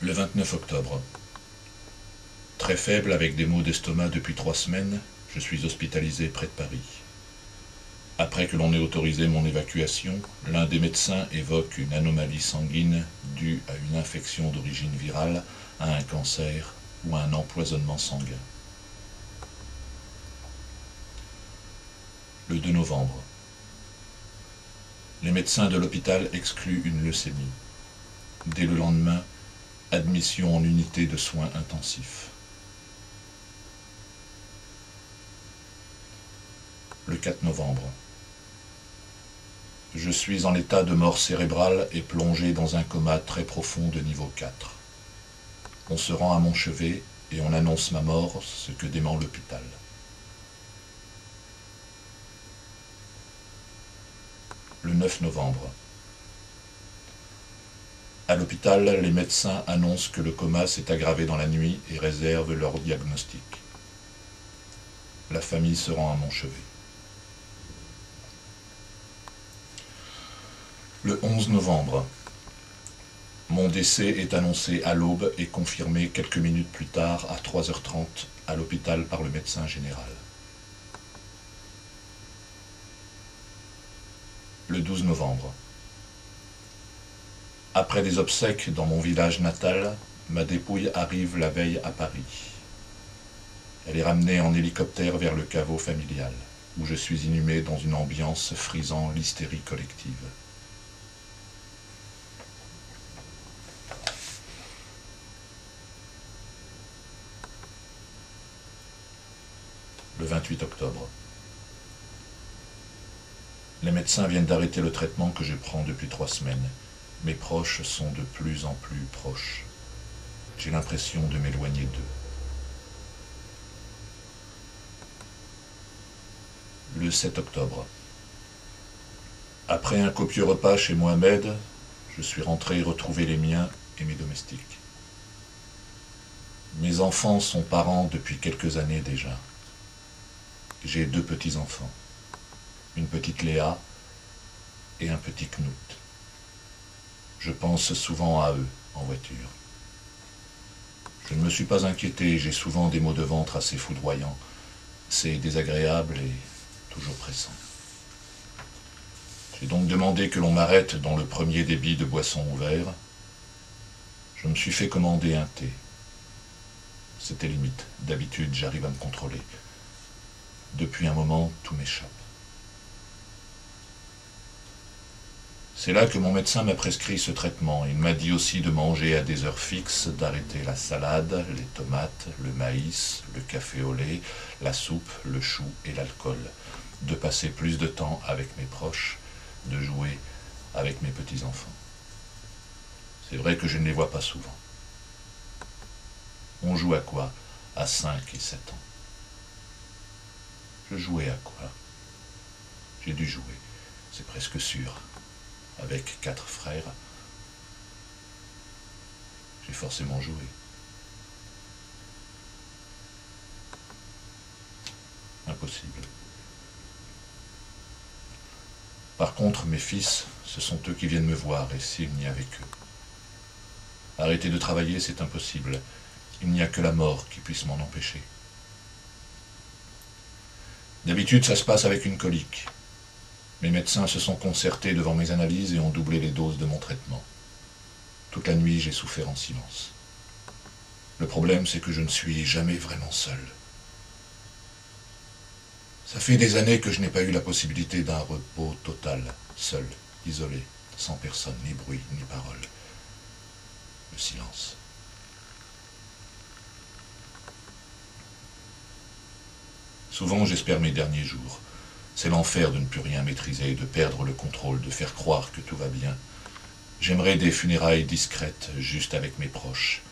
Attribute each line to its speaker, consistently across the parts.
Speaker 1: Le 29 octobre. Très faible avec des maux d'estomac depuis 3 semaines, je suis hospitalisé près de Paris. Après que l'on ait autorisé mon évacuation, l'un des médecins évoque une anomalie sanguine due à une infection d'origine virale, à un cancer ou à un empoisonnement sanguin. Le 2 novembre. Les médecins de l'hôpital excluent une leucémie. Dès le lendemain, admission en unité de soins intensifs. Le 4 novembre. Je suis en état de mort cérébrale et plongé dans un coma très profond de niveau 4. On se rend à mon chevet et on annonce ma mort, ce que dément l'hôpital. Le 9 novembre. À l'hôpital, les médecins annoncent que le coma s'est aggravé dans la nuit et réservent leur diagnostic. La famille se rend à mon chevet. Le 11 novembre. Mon décès est annoncé à l'aube et confirmé quelques minutes plus tard à 3h30 à l'hôpital par le médecin général. Le 12 novembre. Après des obsèques dans mon village natal, ma dépouille arrive la veille à Paris. Elle est ramenée en hélicoptère vers le caveau familial, où je suis inhumé dans une ambiance frisant l'hystérie collective. Le 28 octobre. Les médecins viennent d'arrêter le traitement que je prends depuis 3 semaines. Mes proches sont de plus en plus proches. J'ai l'impression de m'éloigner d'eux. Le 7 octobre. Après un copieux repas chez Mohamed, je suis rentré retrouver les miens et mes domestiques. Mes enfants sont parents depuis quelques années déjà. J'ai 2 petits-enfants, une petite Léa et un petit Knut. Je pense souvent à eux en voiture. Je ne me suis pas inquiété, j'ai souvent des maux de ventre assez foudroyants. C'est désagréable et toujours pressant. J'ai donc demandé que l'on m'arrête dans le premier débit de boissons ouvert. Je me suis fait commander un thé. C'était limite. D'habitude, j'arrive à me contrôler. Depuis un moment, tout m'échappe. C'est là que mon médecin m'a prescrit ce traitement. Il m'a dit aussi de manger à des heures fixes, d'arrêter la salade, les tomates, le maïs, le café au lait, la soupe, le chou et l'alcool, de passer plus de temps avec mes proches, de jouer avec mes petits-enfants. C'est vrai que je ne les vois pas souvent. On joue à quoi à 5 et 7 ans? Je jouais à quoi? J'ai dû jouer, c'est presque sûr. Avec 4 frères, j'ai forcément joué. Impossible. Par contre, mes fils, ce sont eux qui viennent me voir, et s'il n'y avait qu'eux. Arrêter de travailler, c'est impossible. Il n'y a que la mort qui puisse m'en empêcher. D'habitude, ça se passe avec une colique. Mes médecins se sont concertés devant mes analyses et ont doublé les doses de mon traitement. Toute la nuit, j'ai souffert en silence. Le problème, c'est que je ne suis jamais vraiment seul. Ça fait des années que je n'ai pas eu la possibilité d'un repos total, seul, isolé, sans personne, ni bruit, ni parole. Le silence. Souvent, j'espère mes derniers jours. C'est l'enfer de ne plus rien maîtriser, de perdre le contrôle, de faire croire que tout va bien. J'aimerais des funérailles discrètes, juste avec mes proches.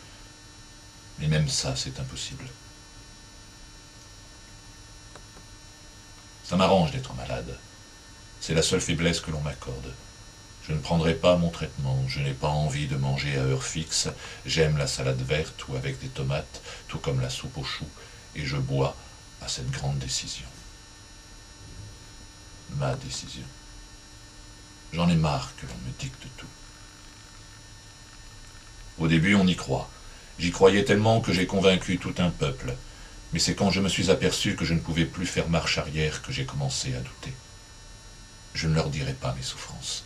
Speaker 1: Mais même ça, c'est impossible. Ça m'arrange d'être malade. C'est la seule faiblesse que l'on m'accorde. Je ne prendrai pas mon traitement, je n'ai pas envie de manger à heure fixe, j'aime la salade verte ou avec des tomates, tout comme la soupe aux choux, et je bois à cette grande décision. Ma décision. J'en ai marre que l'on me dicte tout. Au début, on y croit. J'y croyais tellement que j'ai convaincu tout un peuple. Mais c'est quand je me suis aperçu que je ne pouvais plus faire marche arrière que j'ai commencé à douter. Je ne leur dirai pas mes souffrances.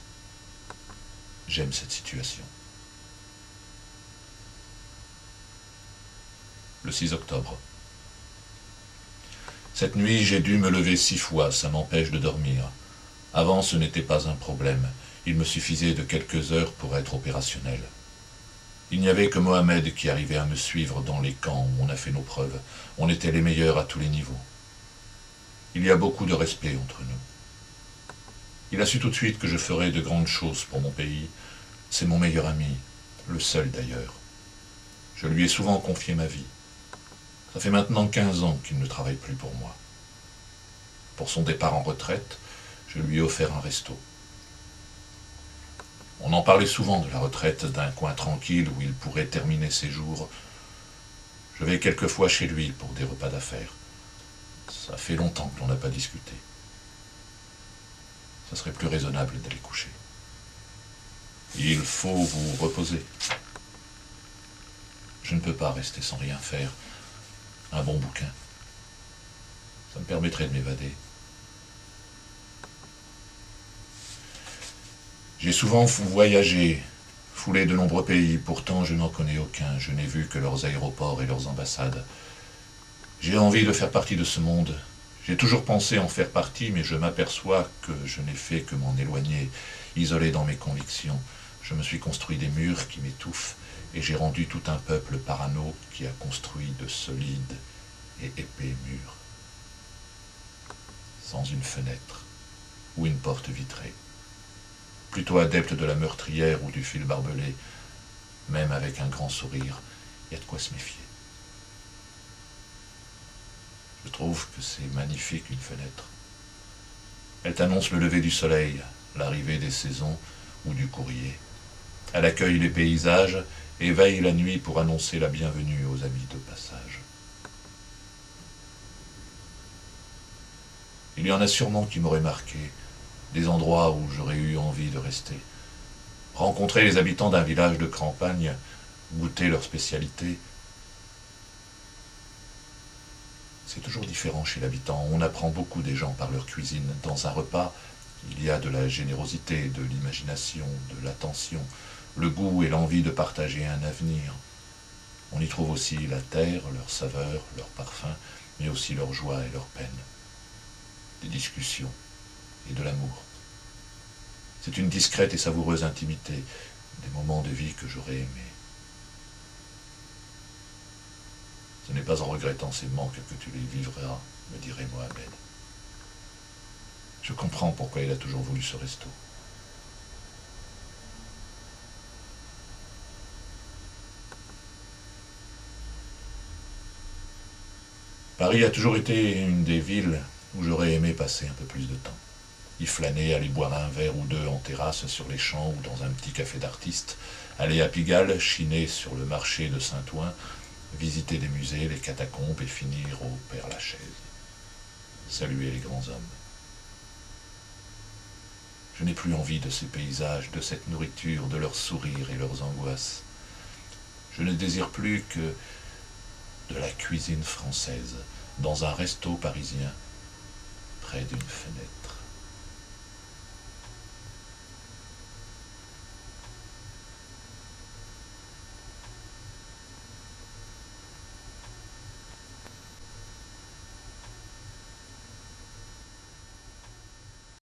Speaker 1: J'aime cette situation. Le 6 octobre. Cette nuit, j'ai dû me lever 6 fois, ça m'empêche de dormir. Avant, ce n'était pas un problème. Il me suffisait de quelques heures pour être opérationnel. Il n'y avait que Mohamed qui arrivait à me suivre dans les camps où on a fait nos preuves. On était les meilleurs à tous les niveaux. Il y a beaucoup de respect entre nous. Il a su tout de suite que je ferais de grandes choses pour mon pays. C'est mon meilleur ami, le seul d'ailleurs. Je lui ai souvent confié ma vie. Ça fait maintenant 15 ans qu'il ne travaille plus pour moi. Pour son départ en retraite, je lui ai offert un resto. On en parlait souvent de la retraite, d'un coin tranquille où il pourrait terminer ses jours. Je vais quelquefois chez lui pour des repas d'affaires. Ça fait longtemps que l'on n'a pas discuté. Ça serait plus raisonnable d'aller coucher. Il faut vous reposer. Je ne peux pas rester sans rien faire. Un bon bouquin. Ça me permettrait de m'évader. J'ai souvent voyagé, foulé de nombreux pays, pourtant je n'en connais aucun, je n'ai vu que leurs aéroports et leurs ambassades. J'ai envie de faire partie de ce monde. J'ai toujours pensé en faire partie, mais je m'aperçois que je n'ai fait que m'en éloigner, isolé dans mes convictions. Je me suis construit des murs qui m'étouffent, et j'ai rendu tout un peuple parano qui a construit de solides et épais murs, sans une fenêtre ou une porte vitrée. Plutôt adepte de la meurtrière ou du fil barbelé, même avec un grand sourire, il y a de quoi se méfier. Je trouve que c'est magnifique une fenêtre. Elle t'annonce le lever du soleil, l'arrivée des saisons ou du courrier. Elle accueille les paysages et veille la nuit pour annoncer la bienvenue aux amis de passage. Il y en a sûrement qui m'auraient marqué, des endroits où j'aurais eu envie de rester. Rencontrer les habitants d'un village de campagne, goûter leurs spécialités. C'est toujours différent chez l'habitant. On apprend beaucoup des gens par leur cuisine. Dans un repas, il y a de la générosité, de l'imagination, de l'attention, le goût et l'envie de partager un avenir. On y trouve aussi la terre, leur saveur, leur parfum, mais aussi leur joie et leur peine. Des discussions et de l'amour. C'est une discrète et savoureuse intimité, des moments de vie que j'aurais aimés. Ce n'est pas en regrettant ces manques que tu les vivras, me dirait Mohamed. Je comprends pourquoi il a toujours voulu ce resto. Paris a toujours été une des villes où j'aurais aimé passer un peu plus de temps. Y flâner, aller boire un verre ou deux en terrasse sur les champs ou dans un petit café d'artistes, aller à Pigalle, chiner sur le marché de Saint-Ouen, visiter des musées, les catacombes et finir au Père-Lachaise. Saluer les grands hommes. Je n'ai plus envie de ces paysages, de cette nourriture, de leurs sourires et leurs angoisses. Je ne désire plus que de la cuisine française, dans un resto parisien, près d'une fenêtre.